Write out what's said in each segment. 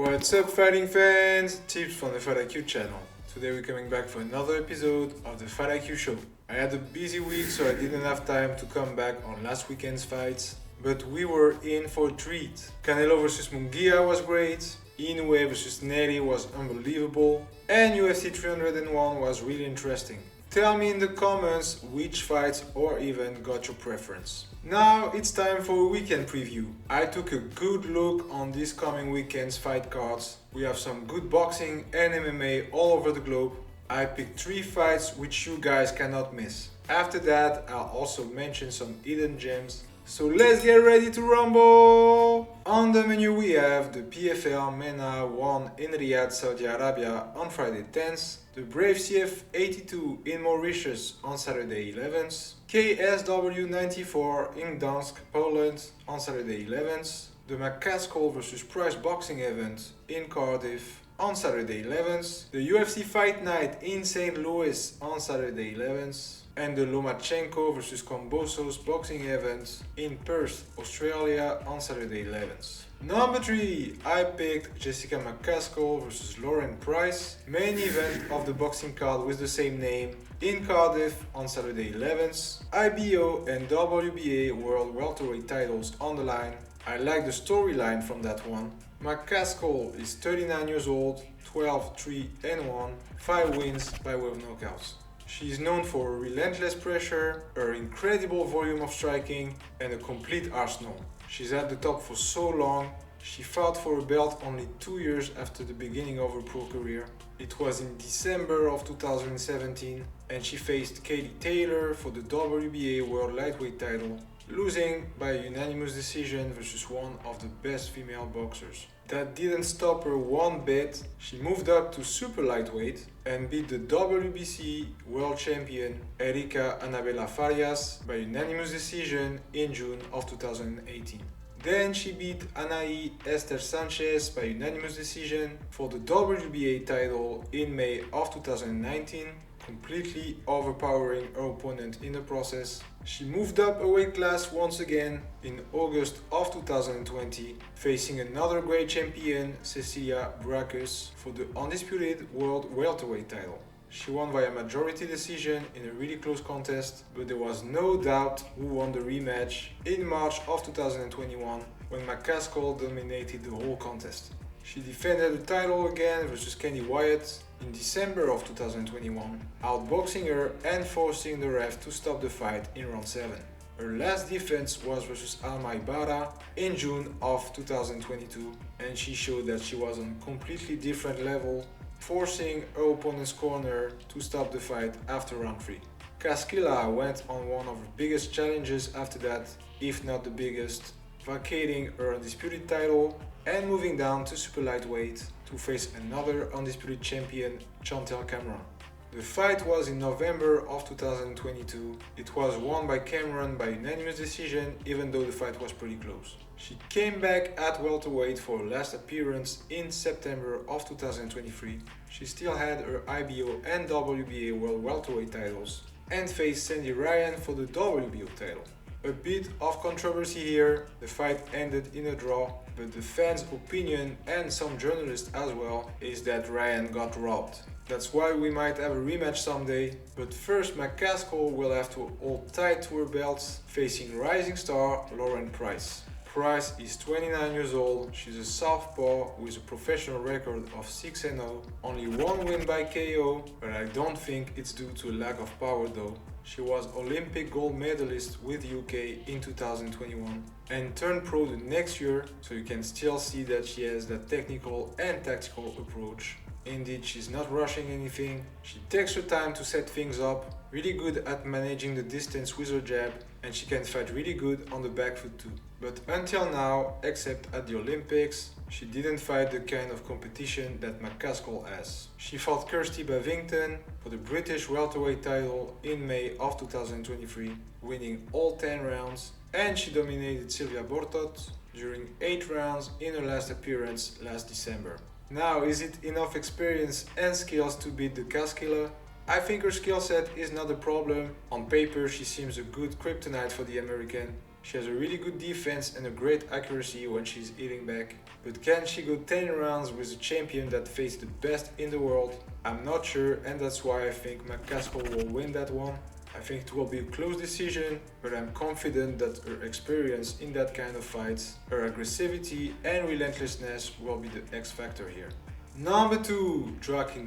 What's up, fighting fans? Tips from the Fight IQ channel. Today we're coming back for another episode of the Fight IQ show. I had a busy week, so I didn't have time to come back on last weekend's fights, but we were in for a treat. Canelo vs Munguia was great, Inoue vs Neri was unbelievable, and UFC 301 was really interesting. Tell me in the comments which fights or even got your preference. Now it's time for a weekend preview. I took a good look on this coming weekend's fight cards. We have some good boxing and MMA all over the globe. I picked 3 fights which you guys cannot miss. After that, I'll also mention some hidden gems. So let's get ready to rumble! On the menu we have the PFL MENA 1 in Riyadh, Saudi Arabia on Friday 10th, the Brave CF 82 in Mauritius on Saturday 11th, KSW 94 in Gdansk, Poland on Saturday 11th, the McCaskill vs Price boxing event in Cardiff on Saturday 11th, the UFC Fight Night in St. Louis on Saturday 11th, and the Lomachenko vs Kambosos boxing event in Perth, Australia on Saturday 11th. Number 3, I picked Jessica McCaskill vs Lauren Price, main event of the boxing card with the same name, in Cardiff on Saturday 11th. IBO and WBA World Welterweight titles on the line. I like the storyline from that one. McCaskill is 39 years old, 12-3-1, 5 wins by way of knockouts. She is known for relentless pressure, her incredible volume of striking, and a complete arsenal. She's at the top for so long. She fought for a belt only 2 years after the beginning of her pro career. It was in December of 2017, and she faced Katie Taylor for the WBA World Lightweight title, losing by a unanimous decision versus one of the best female boxers. That didn't stop her one bit. She moved up to super lightweight and beat the WBC world champion Erika Anabela Farias by unanimous decision in June of 2018. Then she beat Anaí Esther Sanchez by unanimous decision for the WBA title in May of 2019, completely overpowering her opponent in the process. She moved up a weight class once again in August of 2020, facing another great champion, Cecilia Brakus, for the undisputed world welterweight title. She won via majority decision in a really close contest, but there was no doubt who won the rematch in March of 2021 when McCaskill dominated the whole contest. She defended the title again versus Candy Wyatt in December of 2021, outboxing her and forcing the ref to stop the fight in round 7. Her last defense was versus Alma Ibarra in June of 2022, and she showed that she was on a completely different level, forcing her opponent's corner to stop the fight after round 3. Kaskila went on one of her biggest challenges after that, if not the biggest, vacating her undisputed title and moving down to super lightweight to face another undisputed champion, Chantel Cameron. The fight was in November of 2022. It was won by Cameron by unanimous decision, even though the fight was pretty close. She came back at welterweight for her last appearance in September of 2023. She still had her IBO and WBA World Welterweight titles and faced Sandy Ryan for the WBO title. A bit of controversy here, the fight ended in a draw, but the fans' opinion and some journalists as well is that Ryan got robbed. That's why we might have a rematch someday, but first McCaskill will have to hold tight to her belts, facing rising star Lauren Price. Price is 29 years old, she's a southpaw with a professional record of 6-0, only 1 win by KO, but I don't think it's due to a lack of power though. She was Olympic gold medalist with UK in 2021 and turned pro the next year, so you can still see that she has that technical and tactical approach. Indeed, she's not rushing anything, she takes her time to set things up, really good at managing the distance with her jab, and she can fight really good on the back foot too. But until now, except at the Olympics, she didn't fight the kind of competition that McCaskill has. She fought Kirsty Bavington for the British welterweight title in May of 2023, winning all 10 rounds, and she dominated Sylvia Bortot during 8 rounds in her last appearance last December. Now, is it enough experience and skills to beat the Kaskila? I think her skill set is not a problem. On paper, she seems a good kryptonite for the American. She has a really good defense and a great accuracy when she's hitting back. But can she go 10 rounds with a champion that faced the best in the world? I'm not sure, and that's why I think McCaskill will win that one. I think it will be a close decision, but I'm confident that her experience in that kind of fights, her aggressivity and relentlessness will be the X factor here. Number 2,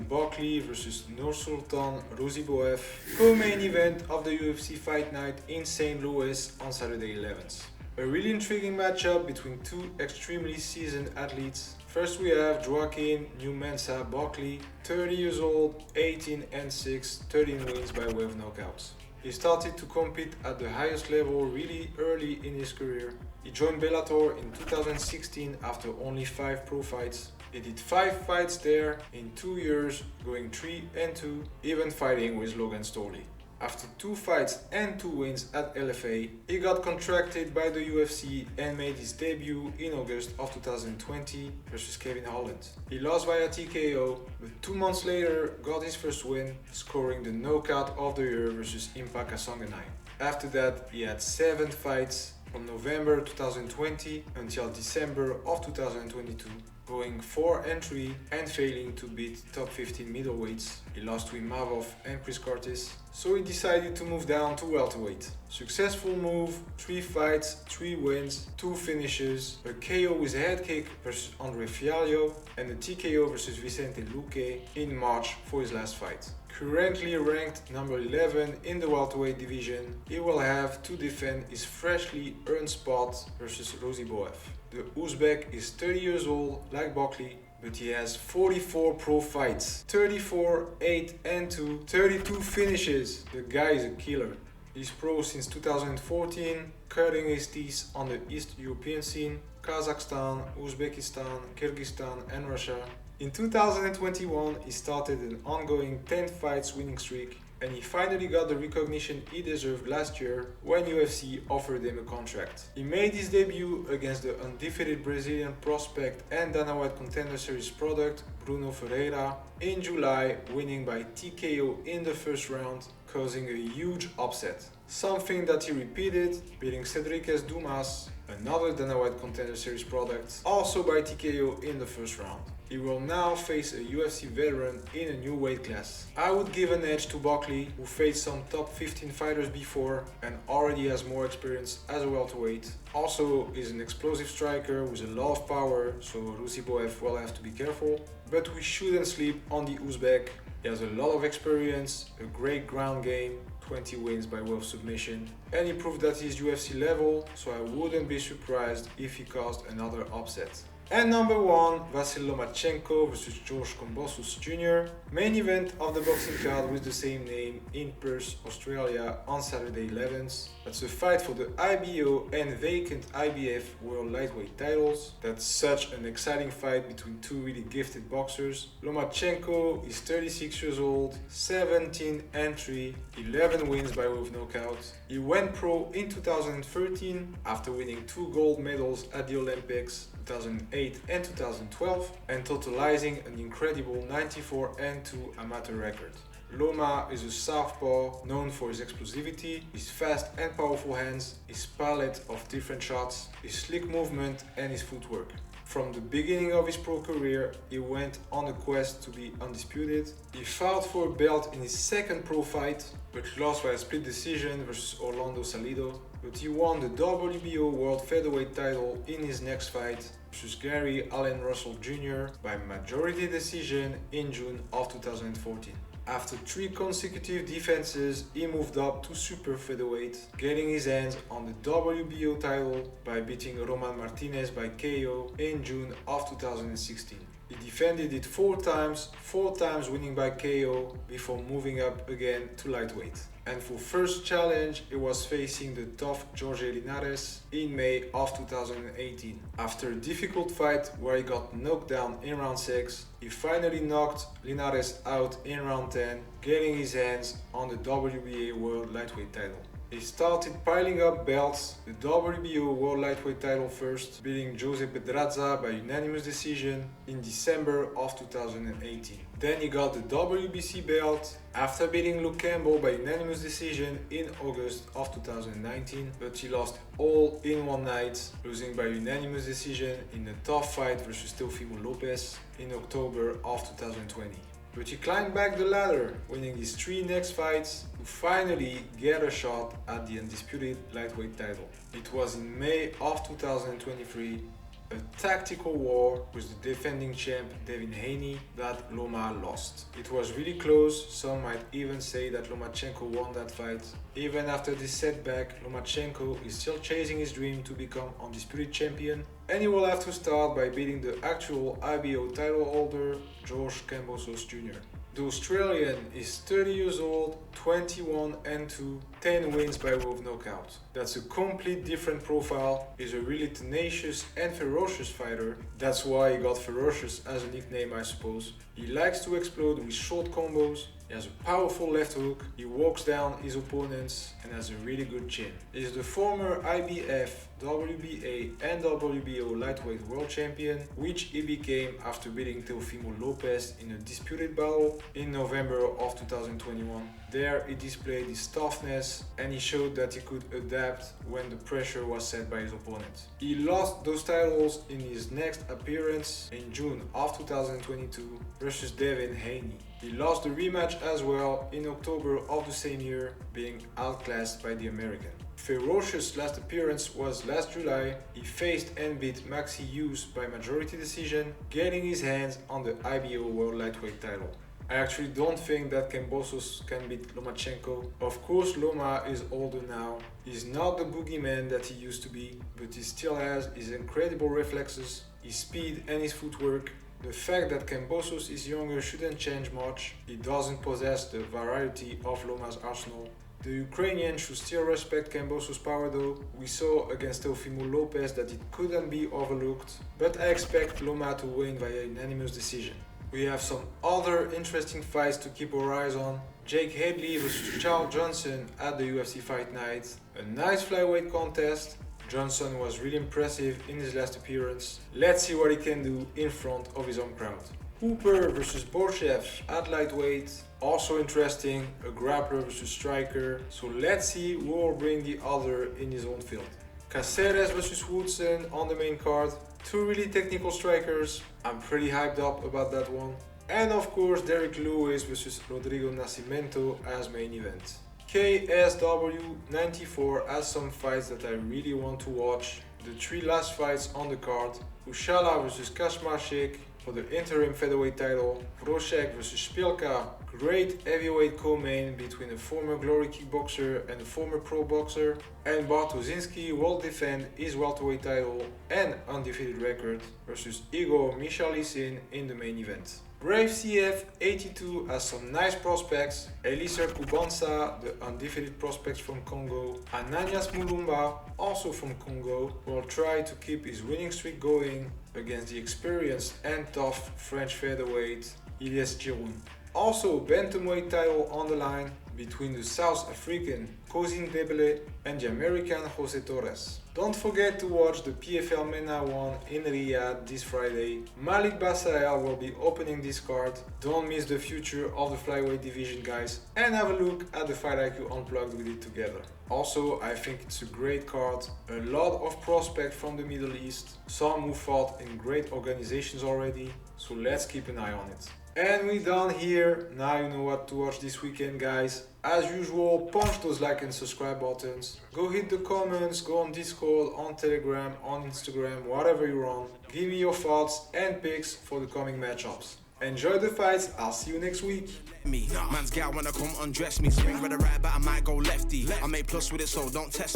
Buckley versus Nursultan Ruziboev, co-main event of the UFC Fight Night in St. Louis on Saturday 11th. A really intriguing matchup between two extremely seasoned athletes. First we have Joaquin New Mensa Buckley, 30 years old, 18-6, 13 wins by way of knockouts. He started to compete at the highest level really early in his career. He joined Bellator in 2016 after only 5 pro fights. He did 5 fights there in 2 years, going 3-2, even fighting with Logan Storley. After 2 fights and 2 wins at LFA, he got contracted by the UFC and made his debut in August of 2020 versus Kevin Holland. He lost via TKO, but 2 months later got his first win, scoring the knockout of the year versus Impa Kasanganay. After that, he had 7 fights from November 2020 until December of 2022, going 4-3 and failing to beat top 15 middleweights. He lost to Imavov and Chris Curtis, so he decided to move down to welterweight. Successful move, 3 fights, 3 wins, 2 finishes, a KO with a head kick versus Andre Fialho, and a TKO versus Vicente Luque in March for his last fight. Currently ranked number 11 in the welterweight division, he will have to defend his freshly earned spot versus Ruziboev. The Uzbek is 30 years old, like Buckley, but he has 44 pro fights, 34, 8-2, 32 finishes. The guy is a killer. He's pro since 2014, cutting his teeth on the East European scene, Kazakhstan, Uzbekistan, Kyrgyzstan and Russia. In 2021, he started an ongoing 10 fights winning streak, and he finally got the recognition he deserved last year when UFC offered him a contract. He made his debut against the undefeated Brazilian prospect and Dana White Contender Series product Bruno Ferreira in July, winning by TKO in the first round, causing a huge upset. Something that he repeated, beating Cedriques Dumas, another Dana White Contender Series product, also by TKO in the first round. He will now face a UFC veteran in a new weight class. I would give an edge to Buckley, who faced some top 15 fighters before and already has more experience as a welterweight. Also is an explosive striker with a lot of power, so Ruziboev will have to be careful. But we shouldn't sleep on the Uzbek. He has a lot of experience, a great ground game, 20 wins by way of submission, and he proved that he's UFC level, so I wouldn't be surprised if he caused another upset. And number 1, Vasyl Lomachenko versus Kambosos Jr. Main event of the boxing card with the same name in Perth, Australia on Saturday 11th. That's a fight for the IBO and vacant IBF World Lightweight titles. That's such an exciting fight between 2 really gifted boxers. Lomachenko is 36 years old, 17-3, 11 wins by way of knockout. He went pro in 2013 after winning 2 gold medals at the Olympics 2008 and 2012 and totalizing an incredible 94-2 amateur record. Loma is a southpaw known for his explosivity, his fast and powerful hands, his palette of different shots, his slick movement and his footwork. From the beginning of his pro career, he went on a quest to be undisputed. He fought for a belt in his second pro fight, but lost by a split decision versus Orlando Salido. But he won the WBO World Featherweight title in his next fight versus Gary Allen Russell Jr. by majority decision in June of 2014. After 3 consecutive defenses, he moved up to super featherweight, getting his hands on the WBO title by beating Roman Martinez by KO in June of 2016. He defended it 4 times winning by KO before moving up again to lightweight. And for first challenge, he was facing the tough Jorge Linares in May of 2018. After a difficult fight where he got knocked down in round 6, he finally knocked Linares out in round 10, getting his hands on the WBA World Lightweight title. He started piling up belts, the WBO World Lightweight title first, beating Jose Pedraza by unanimous decision in December of 2018. Then he got the WBC belt after beating Luke Campbell by unanimous decision in August of 2019, but he lost all in one night, losing by unanimous decision in a tough fight versus Teofimo Lopez in October of 2020. But he climbed back the ladder, winning his 3 next fights to finally get a shot at the undisputed lightweight title. It was in May of 2023, a tactical war with the defending champ Devin Haney that Loma lost. It was really close, some might even say that Lomachenko won that fight. Even after this setback, Lomachenko is still chasing his dream to become undisputed champion, and he will have to start by beating the actual IBO title holder, George Kambosos Jr. The Australian is 30 years old, 21-2, 10 wins by way of knockout. That's a complete different profile. He's a really tenacious and ferocious fighter. That's why he got Ferocious as a nickname, I suppose. He likes to explode with short combos. He has a powerful left hook, he walks down his opponents and has a really good chin. He is the former IBF, WBA and WBO lightweight world champion, which he became after beating Teofimo Lopez in a disputed battle in November of 2021. There he displayed his toughness and he showed that he could adapt when the pressure was set by his opponent. He lost those titles in his next appearance in June of 2022 versus Devin Haney. He lost the rematch as well in October of the same year, being outclassed by the American. Ferocious' last appearance was last July. He faced and beat Maxi Hughes by majority decision, getting his hands on the IBO World Lightweight title. I actually don't think that Kambosos can beat Lomachenko. Of course, Loma is older now. He's not the boogeyman that he used to be, but he still has his incredible reflexes, his speed and his footwork. The fact that Kambosos is younger shouldn't change much. He doesn't possess the variety of Loma's arsenal. The Ukrainian should still respect Kambosos' power though. We saw against Teofimo Lopez that it couldn't be overlooked, but I expect Loma to win via unanimous decision. We have some other interesting fights to keep our eyes on. Jake Hadley vs Charles Johnson at the UFC Fight Night. A nice flyweight contest. Johnson was really impressive in his last appearance. Let's see what he can do in front of his own crowd. Hooper vs Borchev at lightweight. Also interesting, a grappler versus striker. So let's see who will bring the other in his own field. Caceres vs Woodson on the main card. 2 really technical strikers. I'm pretty hyped up about that one. And of course Derek Lewis vs Rodrigo Nascimento as main event. KSW 94 has some fights that I really want to watch. The 3 last fights on the card: Ushala vs Kashmarchik for the interim featherweight title, Proshek vs Szpilka, great heavyweight co-main between a former Glory kickboxer and a former pro boxer, and Bartoszynski will defend his welterweight title and undefeated record versus Igor Michalisin in the main event. Brave CF 82 has some nice prospects: Elisir Kubansa, the undefeated prospect from Congo, Ananias Mulumba, also from Congo, will try to keep his winning streak going against the experienced and tough French featherweight Ilyes Giroun. Also, bantamweight title on the line between the South African Kozin Debele and the American Jose Torres. Don't forget to watch the PFL MENA 1 in Riyadh this Friday. Malik Basael will be opening this card. Don't miss the future of the flyweight division, guys, and have a look at the Fight IQ Unplugged we did together. Also, I think it's a great card. A lot of prospects from the Middle East, some who fought in great organizations already, so let's keep an eye on it. And we done here. Now you know what to watch this weekend, guys. As usual, punch those like and subscribe buttons. Go hit the comments, go on Discord, on Telegram, on Instagram, whatever you're on. Give me your thoughts and picks for the coming matchups. Enjoy the fights, I'll see you next week. Man's gal wanna come undress me. Swing with a right, but I might go lefty. I make plus with it, so don't test me.